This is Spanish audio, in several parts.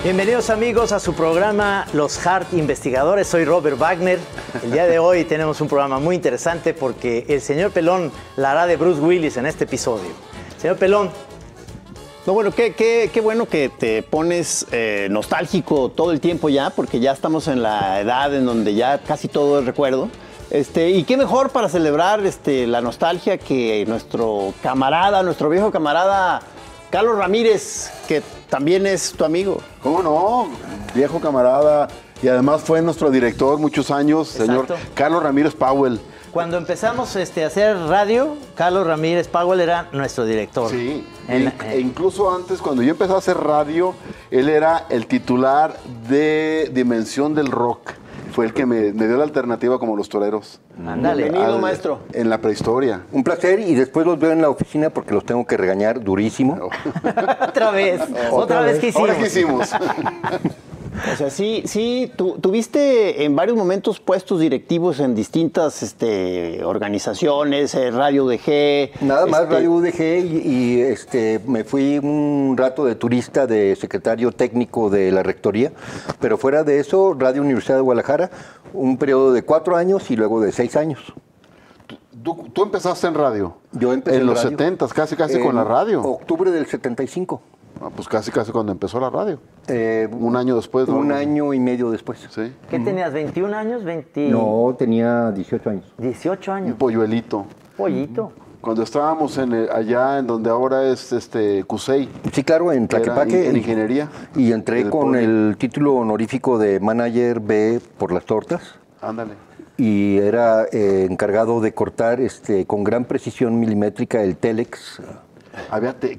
Bienvenidos amigos a su programa Los Hart Investigadores. Soy Robert Wagner. El día de hoy tenemos un programa muy interesante porque el señor Pelón la hará de Bruce Willis en este episodio. Señor Pelón. No, bueno, qué bueno que te pones nostálgico todo el tiempo ya, porque ya estamos en la edad en donde ya casi todo es recuerdo. Y qué mejor para celebrar la nostalgia que nuestro viejo camarada Carlos Ramírez, que también es tu amigo. ¿Cómo no? Viejo camarada. Y además fue nuestro director muchos años, Exacto. Señor Carlos Ramírez Powell. Cuando empezamos a hacer radio, Carlos Ramírez Powell era nuestro director. Sí, e incluso antes, cuando yo empecé a hacer radio, él era el titular de Dimensión del Rock. Fue el que me dio la alternativa como los toreros. Ándale. Bienvenido, maestro. En la prehistoria. Un placer, y después los veo en la oficina porque los tengo que regañar durísimo. Otra vez. Otra vez que hicimos. Ahora que hicimos. O sea, sí, tuviste en varios momentos puestos directivos en distintas organizaciones, Radio UDG. Nada más Radio UDG y me fui un rato de turista de secretario técnico de la rectoría, pero fuera de eso, Radio Universidad de Guadalajara, un periodo de 4 años y luego de 6 años. ¿Tú empezaste en radio? Yo empecé en los radio. 70s, casi con la radio. Octubre del 75. Pues casi cuando empezó la radio. Un año después, ¿no? Un año y medio después. Sí. ¿Qué tenías? ¿21 años? No, tenía 18 años. 18 años. Un polluelito. Pollito. Cuando estábamos allá en donde ahora es CUSEI. Sí, claro, en Tlaquepaque. En ingeniería. Y entré con el título honorífico de Manager B por las tortas. Ándale. Y era encargado de cortar con gran precisión milimétrica el Telex.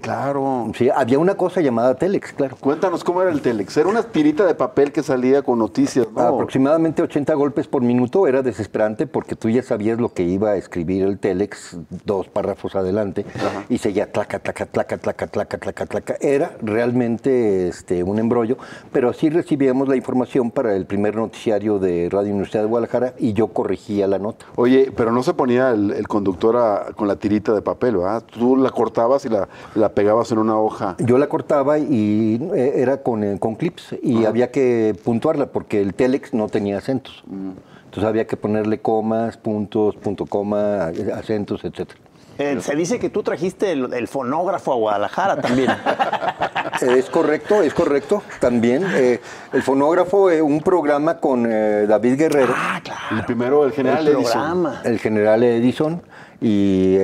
Claro. Sí, había una cosa llamada Telex, claro. Cuéntanos cómo era el Telex. Era una tirita de papel que salía con noticias, ¿no? Aproximadamente 80 golpes por minuto. Era desesperante porque tú ya sabías lo que iba a escribir el Telex 2 párrafos adelante. Ajá. Y seguía tlaca, tlaca, tlaca, tlaca, tlaca, tlaca, tlaca. Era realmente un embrollo, pero sí recibíamos la información para el primer noticiario de Radio Universidad de Guadalajara y yo corregía la nota. Oye, pero no se ponía el conductor con la tirita de papel, ¿verdad? Tú la cortabas y la pegabas en una hoja. Yo la cortaba y era con clips y había que puntuarla porque el Telex no tenía acentos. Entonces había que ponerle comas, puntos, punto coma, acentos, etcétera. Se dice que tú trajiste el fonógrafo a Guadalajara también. Es correcto, también. El fonógrafo, un programa con David Guerrero. Ah, claro. El primero, el general Edison. El general Edison y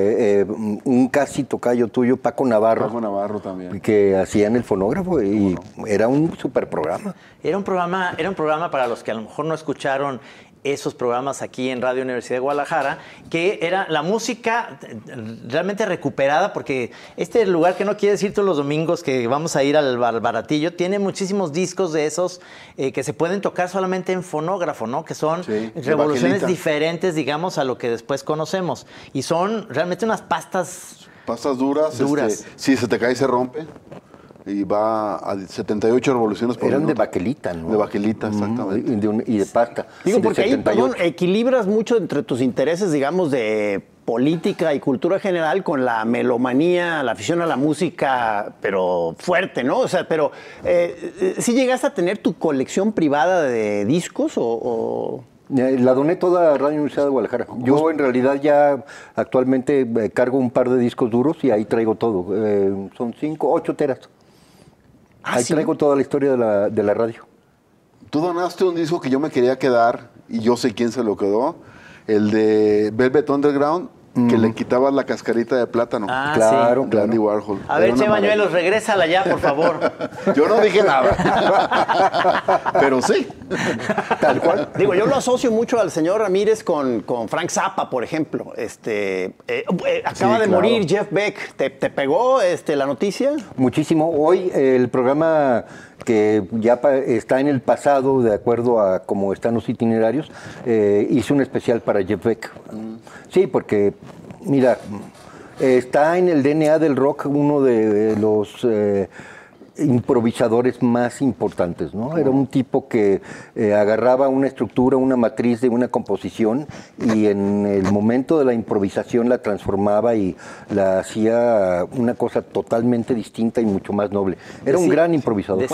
un casi tocayo tuyo, Paco Navarro. Paco Navarro también. Que hacían el fonógrafo y era un super programa. Era un programa para los que a lo mejor no escucharon esos programas aquí en Radio Universidad de Guadalajara, que era la música realmente recuperada, porque este lugar que no quiere decir todos los domingos que vamos a ir al Baratillo, tiene muchísimos discos de esos que se pueden tocar solamente en fonógrafo, ¿no? Que son revoluciones diferentes, digamos, a lo que después conocemos. Y son realmente unas pastas duras. Si se te cae, se rompe. Y va a 78 revoluciones por minuto. Eran de baquelita, ¿no? De baquelita, exactamente. Y de pasta. Digo, porque ahí, perdón, equilibras mucho entre tus intereses, digamos, de política y cultura general con la melomanía, la afición a la música, pero fuerte, ¿no? O sea, pero ¿sí llegaste a tener tu colección privada de discos o...? La doné toda a Radio Universidad de Guadalajara. Yo en realidad ya actualmente cargo un par de discos duros y ahí traigo todo. Son 8 teras. Ahí traigo toda la historia de la radio. Tú donaste un disco que yo me quería quedar y yo sé quién se lo quedó. El de Velvet Underground que le quitabas la cascarita de plátano. Ah, Claro, sí. De Andy Warhol. A ver, Era una Che Bañuelos, maravilla. regrésala ya, por favor. Yo no dije nada. Pero sí. Tal cual. Digo, yo lo asocio mucho al señor Ramírez con Frank Zappa, por ejemplo. Acaba de claro. morir Jeff Beck. ¿Te pegó la noticia? Muchísimo. Hoy el programa que ya está en el pasado, de acuerdo a cómo están los itinerarios, hizo un especial para Jeff Beck. Sí, porque, mira, está en el DNA del rock uno de los improvisadores más importantes, ¿no? Era un tipo que agarraba una estructura, una matriz de una composición y en el momento de la improvisación la transformaba y la hacía una cosa totalmente distinta y mucho más noble. Era un gran improvisador.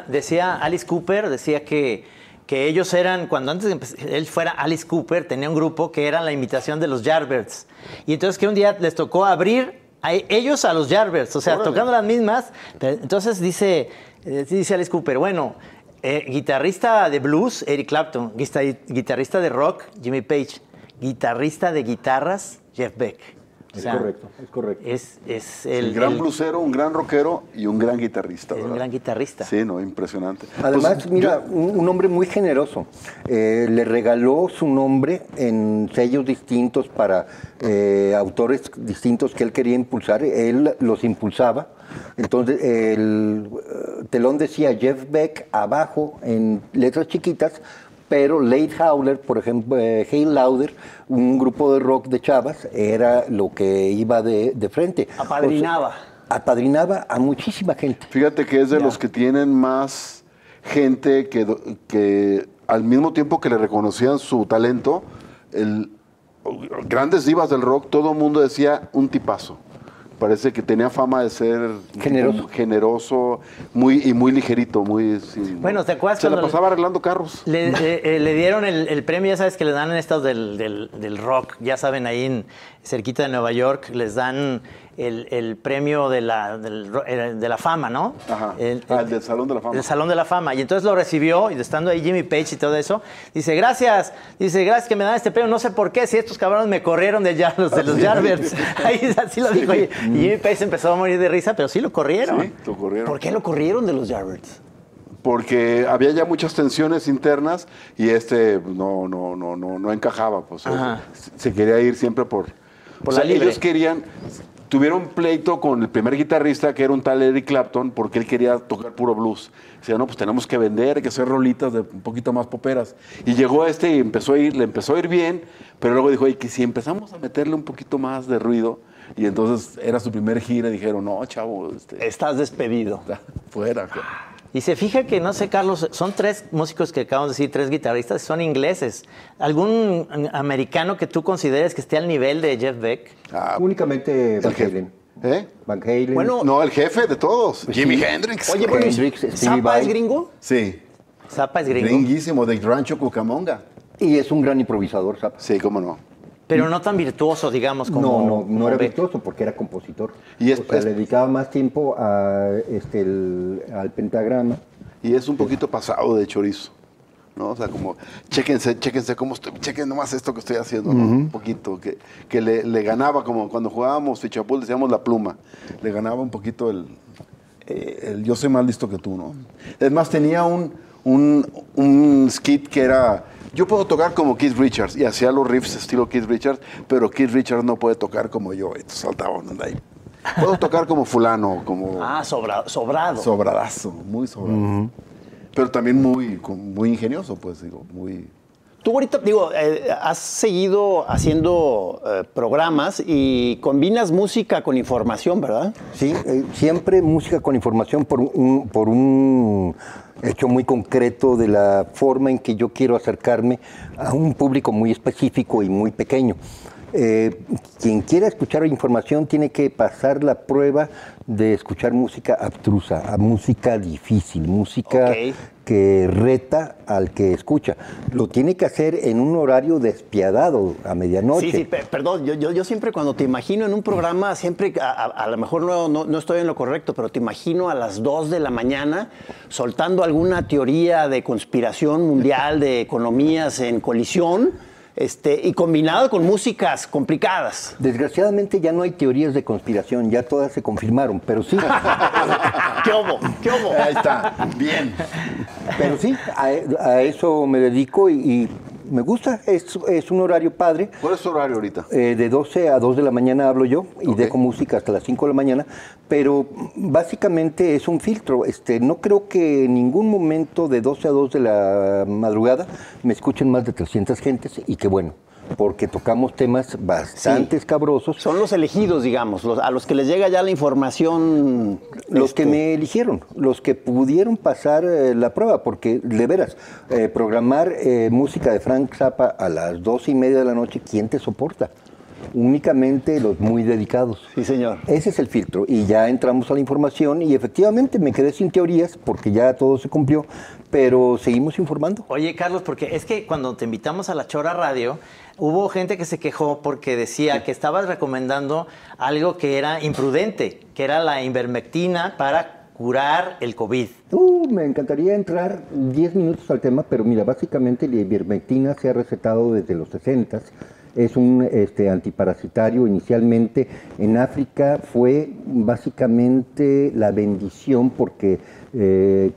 Decía Alice Cooper, decía que ellos eran, cuando antes de él fuera Alice Cooper, tenía un grupo que era la imitación de los Yardbirds. Y entonces que un día les tocó abrir a ellos a los Yardbirds, o sea, tocando las mismas. Entonces dice Alice Cooper, bueno, guitarrista de blues, Eric Clapton, guitarrista de rock, Jimmy Page, guitarrista de guitarras, Jeff Beck. O sea, es correcto. Es El gran blusero, un gran rockero y un gran guitarrista. Es un ¿verdad? gran guitarrista. Sí, no, impresionante. Además, Pues, mira, un hombre muy generoso. Le regaló su nombre en sellos distintos para autores distintos que él quería impulsar. Él los impulsaba. Entonces, el telón decía Jeff Beck abajo en letras chiquitas, pero Late Howler, por ejemplo, Hey Lauder, un grupo de rock de chavas, era lo que iba de frente. Apadrinaba. O sea, apadrinaba a muchísima gente. Fíjate que es de los que tienen más gente que al mismo tiempo que le reconocían su talento, grandes divas del rock, todo el mundo decía un tipazo. Parece que tenía fama de ser generoso muy ligerito, sí, Bueno, ¿te acuerdas Se la cuando pasaba arreglando carros. le dieron el premio, ya sabes que le dan en estos del rock, ya saben, ahí cerquita de Nueva York, les dan el premio de la fama, ¿no? Ajá. El del Salón de la Fama. El Salón de la Fama. Y entonces lo recibió, y estando ahí Jimmy Page y todo eso, dice, gracias que me dan este premio, no sé por qué, si estos cabrones me corrieron de los Yardbirds. Ahí así lo dijo. Y Jimmy Page empezó a morir de risa, pero sí lo corrieron. Sí, lo corrieron. ¿Por qué lo corrieron de los Yardbirds? Porque había ya muchas tensiones internas y no encajaba. Pues, se quería ir siempre por la libre. Ellos tuvieron pleito con el primer guitarrista, que era un tal Eric Clapton, porque él quería tocar puro blues. Decía, no, pues tenemos que vender, hay que hacer rolitas de un poquito más poperas. Y llegó y le empezó a ir bien, pero luego dijo, oye, que si empezamos a meterle un poquito más de ruido, y entonces era su primer gira, y dijeron, no, chavo, Estás despedido. fuera. Y se fija que, no sé, Carlos, son 3 músicos que acabamos de decir, 3 guitarristas, son ingleses. ¿Algún americano que tú consideres que esté al nivel de Jeff Beck? Únicamente Van jefe. Halen. Van Halen. Bueno, No, el jefe de todos, Jimi Hendrix. Oye, bueno, Hendrix, Stevie ¿Zappa Vai. es gringo? Sí, Zappa es gringo, gringuísimo, de Rancho Cucamonga. Y es un gran improvisador, Zappa. Sí, cómo no. pero no tan virtuoso, digamos, como No era Beck. virtuoso porque era compositor. Y o sea, le dedicaba más tiempo al pentagrama. Y es un poquito pasado de chorizo, ¿no? O sea, como, chéquense cómo estoy, chequen nomás esto que estoy haciendo, ¿no? Un poquito, que le ganaba, como cuando jugábamos Fichapul, decíamos la pluma, le ganaba un poquito el yo soy más listo que tú, ¿no? Es más, tenía un skit que era, yo puedo tocar como Keith Richards, y hacía los riffs estilo Keith Richards, pero Keith Richards no puede tocar como yo, y saltaban ahí. Puedo tocar como fulano, como... Sobrado. Sobradazo, muy sobrado. Pero también muy ingenioso, pues, digo, muy... Tú ahorita, has seguido haciendo programas y combinas música con información, ¿verdad? Sí, siempre música con información por un hecho muy concreto de la forma en que yo quiero acercarme a un público muy específico y muy pequeño. Quien quiera escuchar información tiene que pasar la prueba de escuchar música abstrusa, a música difícil, música que reta al que escucha. Lo tiene que hacer en un horario despiadado, a medianoche. Sí, perdón, yo siempre cuando te imagino en un programa, siempre, a lo mejor no estoy en lo correcto, pero te imagino a las 2 de la mañana soltando alguna teoría de conspiración mundial, de economías en colisión, y combinado con músicas complicadas. Desgraciadamente ya no hay teorías de conspiración, ya todas se confirmaron, pero sí. ¿Qué hubo? ¿Qué hubo? Ahí está, bien. Pero sí, a eso me dedico y me gusta, es un horario padre. ¿Cuál es tu horario ahorita? De 12 a 2 de la mañana hablo yo y dejo música hasta las 5 de la mañana, pero básicamente es un filtro. No creo que en ningún momento de 12 a 2 de la madrugada me escuchen más de 300 gentes y qué bueno, porque tocamos temas bastante escabrosos. Son los elegidos, digamos, a los que les llega ya la información. Los que me eligieron, los que pudieron pasar la prueba, porque de veras, programar música de Frank Zappa a las 2:30 de la noche, ¿quién te soporta? Únicamente los muy dedicados. Sí, señor. Ese es el filtro. Y ya entramos a la información y efectivamente me quedé sin teorías porque ya todo se cumplió, pero seguimos informando. Oye, Carlos, porque es que cuando te invitamos a La Chora Radio, hubo gente que se quejó porque decía que estabas recomendando algo que era imprudente, que era la ivermectina para curar el COVID. Me encantaría entrar 10 minutos al tema, pero mira, básicamente la ivermectina se ha recetado desde los 60s. Es un antiparasitario. Inicialmente en África fue básicamente la bendición porque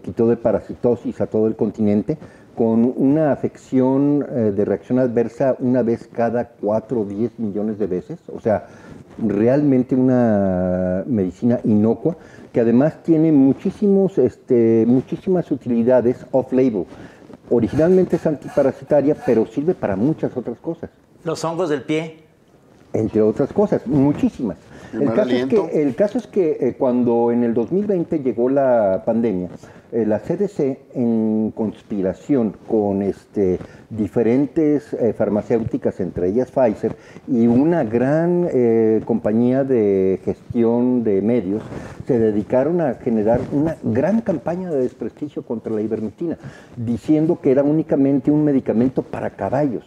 quitó de parasitosis a todo el continente, con una afección de reacción adversa una vez cada 4 o 10 millones de veces. O sea, realmente una medicina inocua que además tiene muchísimas utilidades off-label. Originalmente es antiparasitaria, pero sirve para muchas otras cosas. Los hongos del pie. Entre otras cosas, muchísimas. El caso es que cuando en el 2020 llegó la pandemia, la CDC, en conspiración con diferentes farmacéuticas, entre ellas Pfizer, y una gran compañía de gestión de medios, se dedicaron a generar una gran campaña de desprestigio contra la ivermectina, diciendo que era únicamente un medicamento para caballos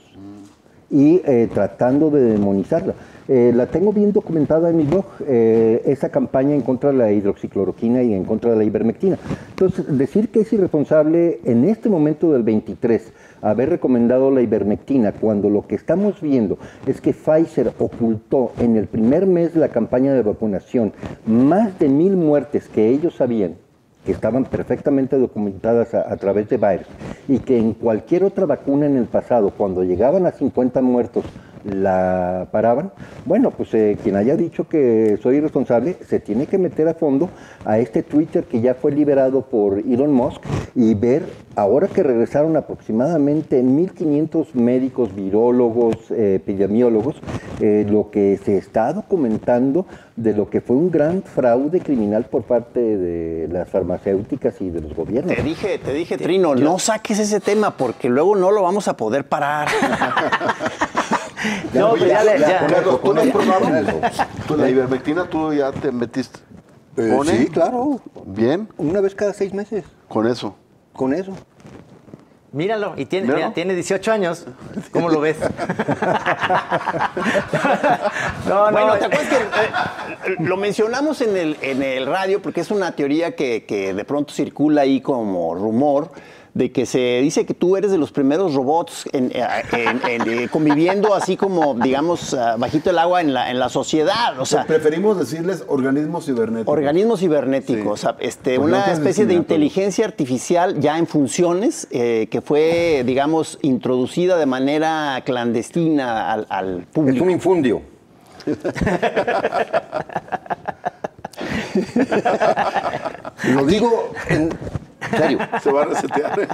y tratando de demonizarla. La tengo bien documentada en mi blog, esa campaña en contra de la hidroxicloroquina y en contra de la ivermectina. Entonces, decir que es irresponsable en este momento del 23 haber recomendado la ivermectina, cuando lo que estamos viendo es que Pfizer ocultó en el primer mes de la campaña de vacunación más de 1,000 muertes que ellos sabían, que estaban perfectamente documentadas a través de Bayer, y que en cualquier otra vacuna en el pasado, cuando llegaban a 50 muertos, la paraban. Bueno, pues quien haya dicho que soy irresponsable se tiene que meter a fondo a este Twitter que ya fue liberado por Elon Musk y ver, ahora que regresaron aproximadamente 1,500 médicos, virólogos, epidemiólogos, lo que se está documentando de lo que fue un gran fraude criminal por parte de las farmacéuticas y de los gobiernos. Te dije, Trino, no saques ese tema porque luego no lo vamos a poder parar. No, Oye, pues ya. ¿Tú no has probado? La ivermectina, tú ya te metiste. Sí, claro. ¿Bien? Una vez cada 6 meses. Con eso. Con eso. Míralo, y tiene, ¿Míralo? mira, tiene 18 años. ¿Cómo lo ves? No, Bueno, ¿te acuerdas que lo mencionamos en el radio porque es una teoría que de pronto circula ahí como rumor, de que se dice que tú eres de los primeros robots conviviendo así como, digamos, bajito el agua en la sociedad? O sea, preferimos decirles organismos cibernéticos. organismos cibernéticos, Sí. o sea, una especie de inteligencia artificial ya en funciones que fue, digamos, introducida de manera clandestina al público. Es un infundio. Lo digo en serio. Se va a resetear.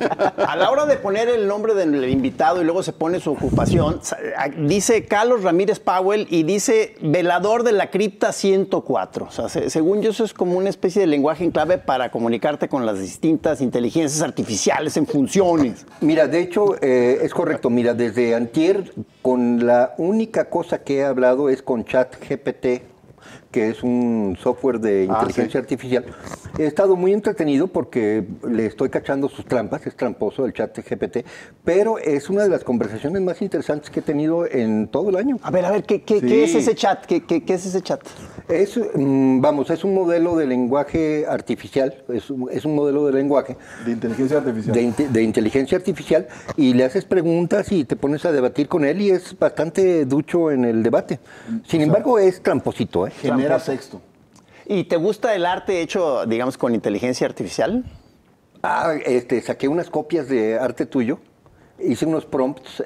A la hora de poner el nombre del invitado y luego se pone su ocupación, dice Carlos Ramírez Powell y dice velador de la cripta 104. O sea, según yo, eso es como una especie de lenguaje en clave para comunicarte con las distintas inteligencias artificiales en funciones. Mira, de hecho, es correcto. Mira, desde antier, con la única cosa que he hablado es con ChatGPT, que es un software de inteligencia artificial. He estado muy entretenido porque le estoy cachando sus trampas, es tramposo el ChatGPT, pero es una de las conversaciones más interesantes que he tenido en todo el año. A ver, ¿qué es ese chat? ¿Qué es ese chat? Vamos, es un modelo de lenguaje artificial, es un modelo de lenguaje. De inteligencia artificial. De inteligencia artificial, y le haces preguntas y te pones a debatir con él y es bastante ducho en el debate. Sin embargo, es tramposito, ¿eh? Genera texto. ¿Y te gusta el arte hecho, digamos, con inteligencia artificial? Saqué unas copias de arte tuyo. Hice unos prompts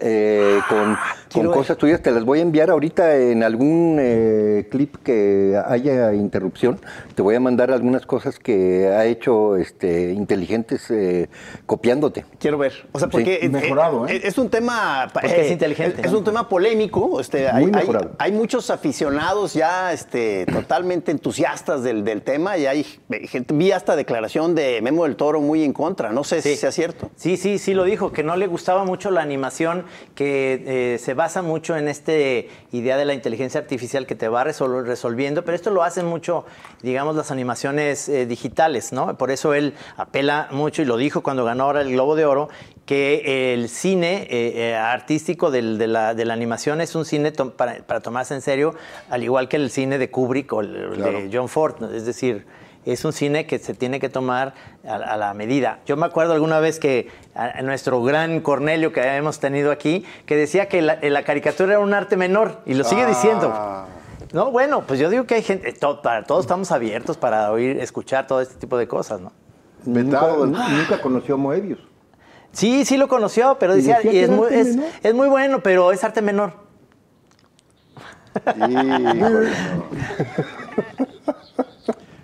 con cosas tuyas, te las voy a enviar ahorita en algún clip que haya interrupción. Te voy a mandar algunas cosas que ha hecho inteligentes copiándote. Quiero ver. O sea, porque sí, mejorado, es un tema... Porque es inteligente. Es un tema polémico. Muy mejorado. Hay muchos aficionados ya totalmente entusiastas del tema y hay gente, vi hasta declaración de Memo del Toro muy en contra. No sé si sea cierto. Sí lo dijo, que no le gustaba mucho la animación, que se basa mucho en esta idea de la inteligencia artificial que te va resolviendo, pero esto lo hacen mucho, digamos, las animaciones digitales, ¿no? Por eso él apela mucho, y lo dijo cuando ganó ahora el Globo de Oro, que el cine artístico de la animación es un cine para tomarse en serio, al igual que el cine de Kubrick o de John Ford, ¿no? Es decir, es un cine que se tiene que tomar a la medida. Yo me acuerdo alguna vez que a nuestro gran Cornelio que hemos tenido aquí, que decía que la caricatura era un arte menor, y lo sigue diciendo. No, bueno, pues yo digo que hay gente, todos estamos abiertos para escuchar todo este tipo de cosas, ¿no? Nunca conoció a Moebius. Sí lo conoció, pero decía que es muy bueno, pero es arte menor. Híjole,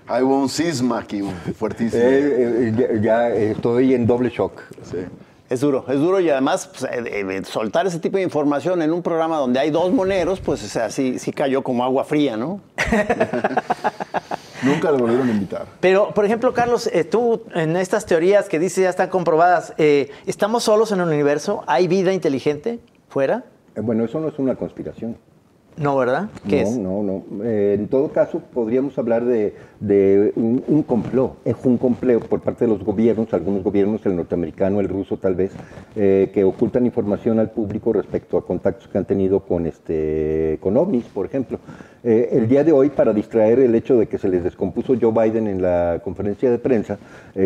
Hay un cisma aquí, fuertísimo. Ya estoy en doble shock. Sí. Es duro y además pues, soltar ese tipo de información en un programa donde hay dos moneros, pues o sea, sí cayó como agua fría, ¿no? Nunca le volvieron a invitar. Pero, por ejemplo, Carlos, tú en estas teorías que dices ya están comprobadas, ¿estamos solos en el universo? ¿Hay vida inteligente fuera? Bueno, eso no es una conspiración. No, ¿verdad? ¿Qué es? No. En todo caso, podríamos hablar de un complot. Es un complot por parte de los gobiernos, algunos gobiernos, el norteamericano, el ruso tal vez, que ocultan información al público respecto a contactos que han tenido con ovnis, por ejemplo. El día de hoy, para distraer el hecho de que se les descompuso Joe Biden en la conferencia de prensa,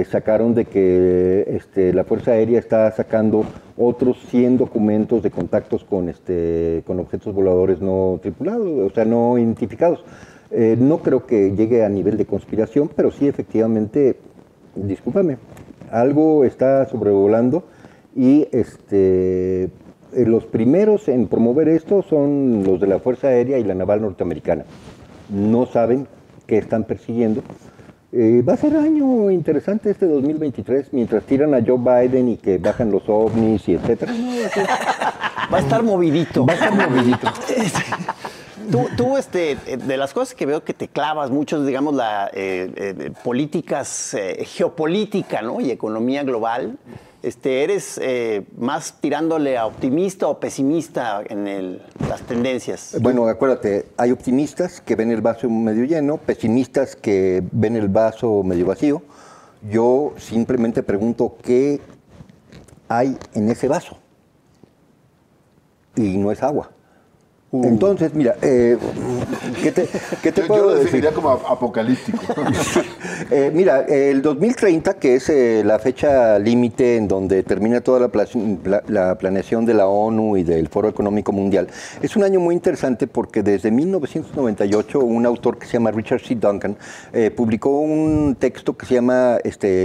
sacaron de que la Fuerza Aérea está sacando otros 100 documentos de contactos con objetos voladores no tripulados, o sea, no identificados. No creo que llegue a nivel de conspiración, pero sí, efectivamente, discúlpame, algo está sobrevolando y los primeros en promover esto son los de la Fuerza Aérea y la Naval norteamericana. No saben qué están persiguiendo. Va a ser año interesante 2023, mientras tiran a Joe Biden y que bajan los ovnis y etcétera. No, va a estar movidito. Va a estar movidito. Tú, de las cosas que veo que te clavas mucho, digamos, políticas, geopolítica, ¿no? Y economía global. ¿Eres más tirándole a optimista o pesimista en las tendencias? Bueno, acuérdate, hay optimistas que ven el vaso medio lleno, pesimistas que ven el vaso medio vacío. Yo simplemente pregunto qué hay en ese vaso. Y no es agua. Entonces, mira, ¿qué te puedo yo lo decir? definiría como apocalíptico. Mira, el 2030, que es la fecha límite en donde termina toda la planeación de la ONU y del Foro Económico Mundial, es un año muy interesante porque desde 1998 un autor que se llama Richard C. Duncan publicó un texto que se llama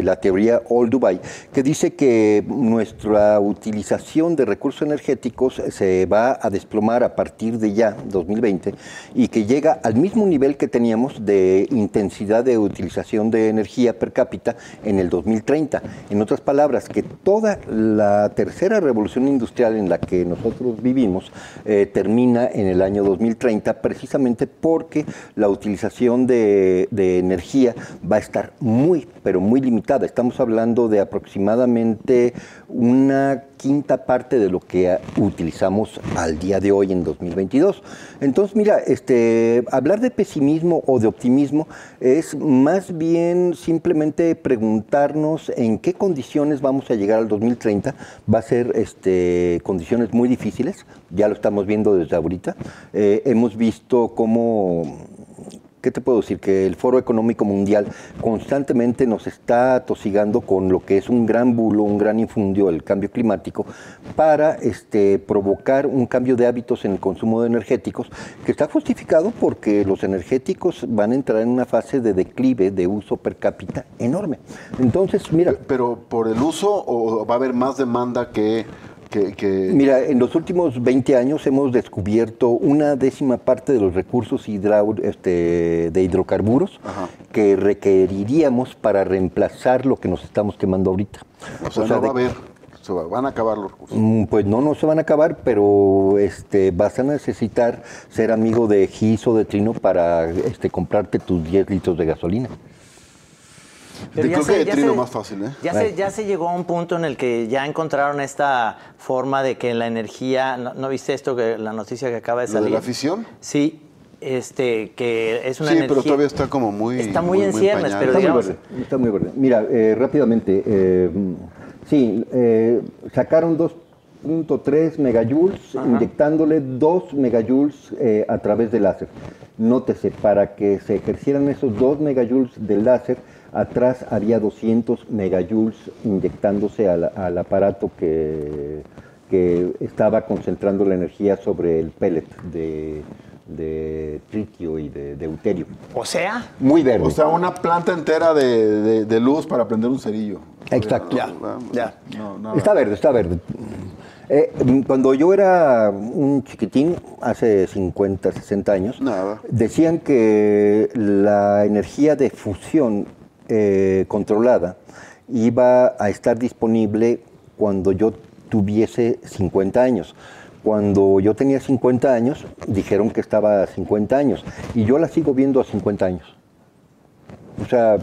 la teoría All Dubai, que dice que nuestra utilización de recursos energéticos se va a desplomar a partir de ya, 2020, y que llega al mismo nivel que teníamos de intensidad de utilización de energía per cápita en el 2030. En otras palabras, que toda la tercera revolución industrial en la que nosotros vivimos termina en el año 2030, precisamente porque la utilización de energía va a estar muy, pero muy limitada. Estamos hablando de aproximadamente una quinta parte de lo que utilizamos al día de hoy en 2022. Entonces, mira, hablar de pesimismo o de optimismo es más bien simplemente preguntarnos en qué condiciones vamos a llegar al 2030. Va a ser condiciones muy difíciles, ya lo estamos viendo desde ahorita. Hemos visto cómo ¿qué te puedo decir? Que el Foro Económico Mundial constantemente nos está atosigando con lo que es un gran bulo, un gran infundio, el cambio climático, para provocar un cambio de hábitos en el consumo de energéticos, que está justificado porque los energéticos van a entrar en una fase de declive de uso per cápita enorme. Entonces, mira... ¿Pero por el uso o va a haber más demanda que...? Mira, en los últimos 20 años hemos descubierto 1/10 parte de los recursos de hidrocarburos que requeriríamos para reemplazar lo que nos estamos quemando ahorita. O sea, no va a haber, van a acabar los recursos. Pues no se van a acabar, pero vas a necesitar ser amigo de Gis o de Trino para comprarte tus 10 litros de gasolina. Creo que Trino más fácil, ¿eh? Ya se llegó a un punto en el que ya encontraron esta forma de que la energía... ¿No viste esto, la noticia que acaba de salir? ¿Lo de la fisión? Sí, que es una sí, energía... pero todavía está como muy... Está muy en ciernes, pero está digamos... Está muy verde. Mira, rápidamente, sacaron 2.3 megajoules, inyectándole 2 megajoules a través del láser. Nótese, para que se ejercieran esos 2 megajoules del láser, atrás había 200 megajoules inyectándose al aparato que estaba concentrando la energía sobre el pellet de tritio y de deuterio. O sea... Muy verde. O sea, una planta entera de luz para prender un cerillo. Exacto. Ya. No, Está verde, está verde. Cuando yo era un chiquitín, hace 50, 60 años, decían que la energía de fusión controlada iba a estar disponible cuando yo tuviese 50 años. Cuando yo tenía 50 años, dijeron que estaba a 50 años. Y yo la sigo viendo a 50 años. O sea,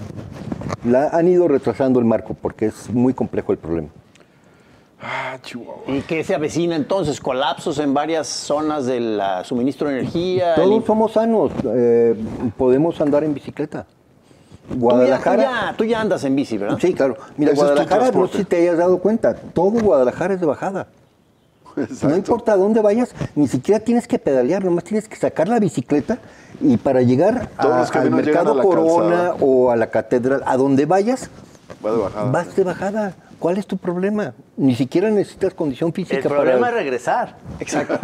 han ido retrasando el marco porque es muy complejo el problema. Chihuahua. ¿Y qué se avecina entonces? ¿Colapsos en varias zonas del suministro de energía? Todos somos sanos. Podemos andar en bicicleta. Guadalajara. Tú ya andas en bici, ¿verdad? Sí, claro. Mira, Guadalajara, no sé si te hayas dado cuenta, todo Guadalajara es de bajada. Exacto. No importa a dónde vayas, ni siquiera tienes que pedalear, nomás tienes que sacar la bicicleta y para llegar al Mercado Corona o a la Catedral, a donde vayas, vas de bajada. ¿Cuál es tu problema? Ni siquiera necesitas condición física. El problema es regresar. Exacto.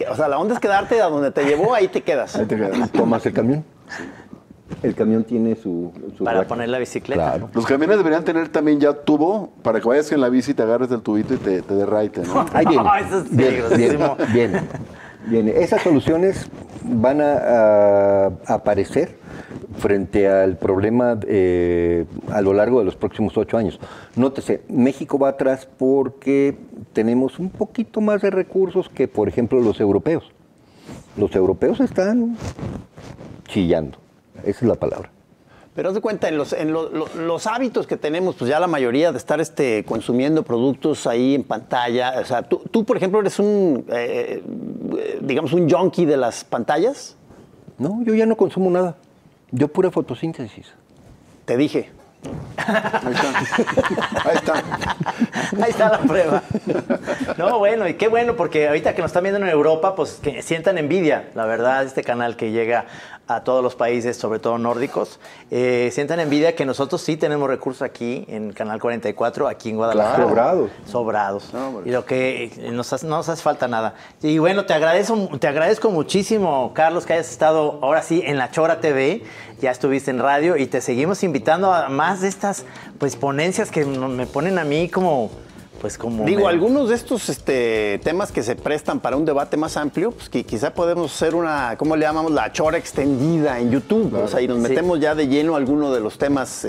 O sea, la onda es quedarte a donde te llevó, ahí te quedas. Ahí te quedas. Tomas el camión. El camión tiene su para rack. poner la bicicleta. Claro. Los camiones deberían tener también ya tubo para que vayas en la bici, te agarres del tubito y te derraite, ¿no? Ahí viene. Eso es peligrosísimo. Viene. Esas soluciones van a aparecer frente al problema a lo largo de los próximos 8 años. Nótese, México va atrás porque tenemos un poquito más de recursos que, por ejemplo, los europeos. Los europeos están chillando. Esa es la palabra. Pero haz de cuenta, en los hábitos que tenemos, pues ya la mayoría de estar consumiendo productos ahí en pantalla. O sea, tú por ejemplo, eres digamos, un junkie de las pantallas. No, yo ya no consumo nada. Yo pura fotosíntesis. Te dije. Ahí está. Ahí está la prueba. No, bueno, y qué bueno, porque ahorita que nos están viendo en Europa, pues que sientan envidia, la verdad, este canal que llega a todos los países, sobre todo nórdicos, sientan envidia que nosotros sí tenemos recursos aquí en Canal 44, aquí en Guadalajara. Claro. Sobrados. No, y lo que no nos hace falta nada. Y bueno, te agradezco muchísimo, Carlos, que hayas estado ahora sí en La Chora TV, ya estuviste en radio y te seguimos invitando a más de estas pues ponencias que me ponen a mí como... Digo, algunos de estos temas que se prestan para un debate más amplio, pues que quizá podemos hacer una, ¿cómo le llamamos? La chora extendida en YouTube. Claro. O sea, y nos metemos ya de lleno a alguno de los temas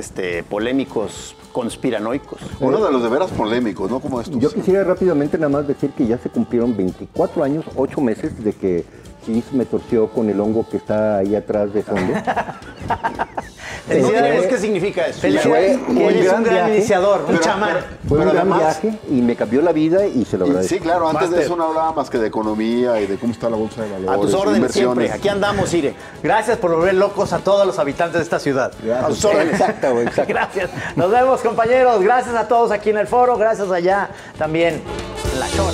polémicos, conspiranoicos. Uno de los de veras polémicos, ¿no? Como estos. Yo quisiera rápidamente nada más decir que ya se cumplieron 24 años, 8 meses de que Gis me torció con el hongo que está ahí atrás de fondo. Felicidades, ¿qué significa eso? Felicidades, que eres un gran iniciador, un chamán. Fue un gran viaje y me cambió la vida y se lo agradezco. Sí, claro, antes de eso no hablaba más que de economía y de cómo está la bolsa de valores. A tus órdenes siempre, aquí andamos, Ire. Gracias por volver locos a todos los habitantes de esta ciudad. Gracias. A tus órdenes. Exacto. Gracias. Nos vemos, compañeros. Gracias a todos aquí en el foro, gracias allá también en La Chora.